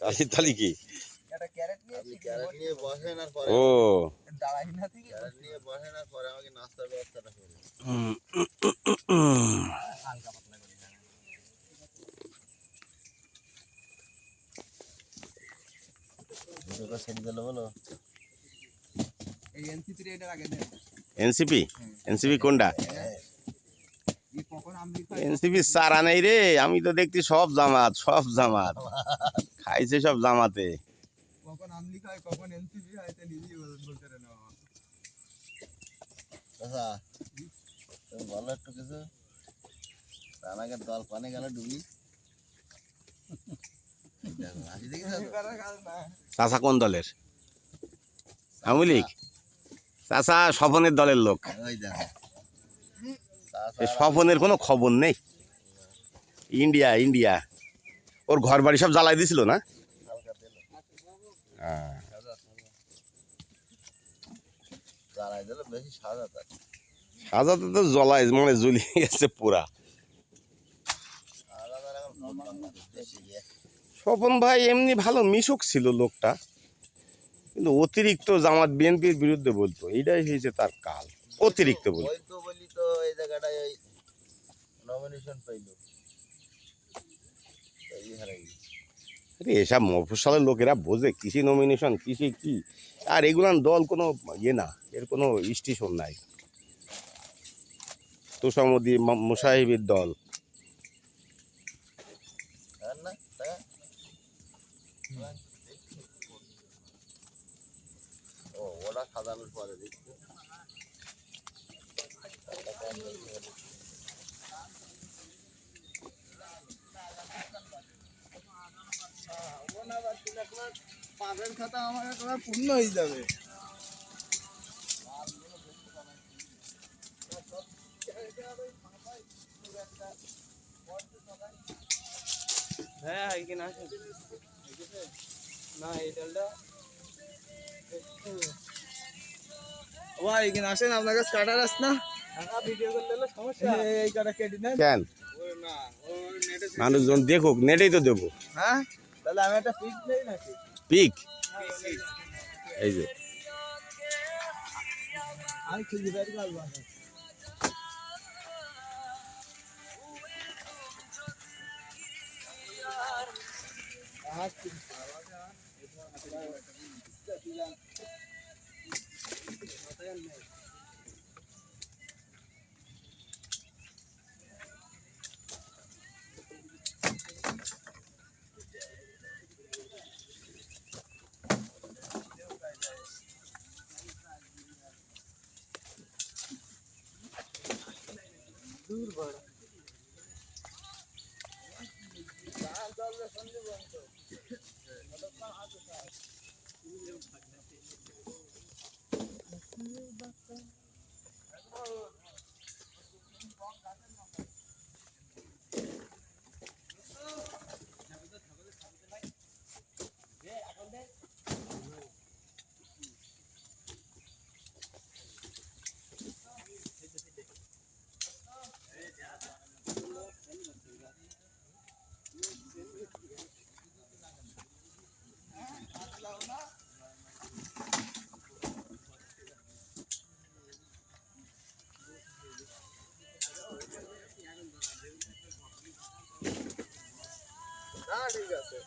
তালি তালি কি একটা ক্যারেট নিয়ে বসেন আর পরে ও দাঁড়াই না থেকে ক্যারেট নিয়ে বসেন আর পরে আমাকে নাস্তার ব্যবস্থাটা করে হালকা পাতলা করে দুটো সেট দিল বলো এই এনসিপি রেডার আগে দেন এনসিপি এনসিপি কোনটা এই কখন আমলি এনসিপি সারা নেই রে আমি তো দেখছি সব জামাত খাইছে সব জামাতে কখন আমলি খায় কখন এনসিপি হয় তা নিজেই বলতে পারে না আচ্ছা তুমি বলো একটু কিছু রানাগের দল পানে গেল ডুবি চাচা কোন দলের আওয়ামী লীগ চাচা স্বপনের দলের লোক স্বপনের কোনো খবর নেই ইন্ডিয়া ইন্ডিয়া ওর ঘর বাড়ি সব জ্বালাই দিছিল না সাজাতে তো জ্বলাই মানে জ্বলিয়ে গেছে পুরা স্বপন ভাই এমনি ভালো মিশুক ছিল লোকটা কিন্তু অতিরিক্ত জামাত বিএনপির বিরুদ্ধে বলতো এইটাই হয়েছে তার কাল অতিরিক্ত বলতো বলি তো এই জায়গাটায় ওই নমিনেশন পাইলো এসব মফস্বলের লোকেরা বোঝে কৃষি নমিনেশন কৃষি কি আর এগুলান দল কোনো ইয়ে না এর কোনো স্টেশন নাই তোষামদি মুসাহিবের দল ওটা সাজানোর পরে দেখছি পাবের খাতা আমার তোমার পূর্ণ হয়ে যাবে হ্যাঁ এখানে আসে না এই ডালটা ভাই এখানে আসেন আপনার কাছে কাটার আস না ভিডিও করলে সমস্যা এই কাটা কেটে নেন কেন না ও নেটে মানুষজন দেখুক নেটেই তো দেবো হ্যাঁ তাহলে আমি একটা পিক নেই নাকি পিক এই যে আমি খুঁজে বের করবো दूर बड़ा ঠিক আছে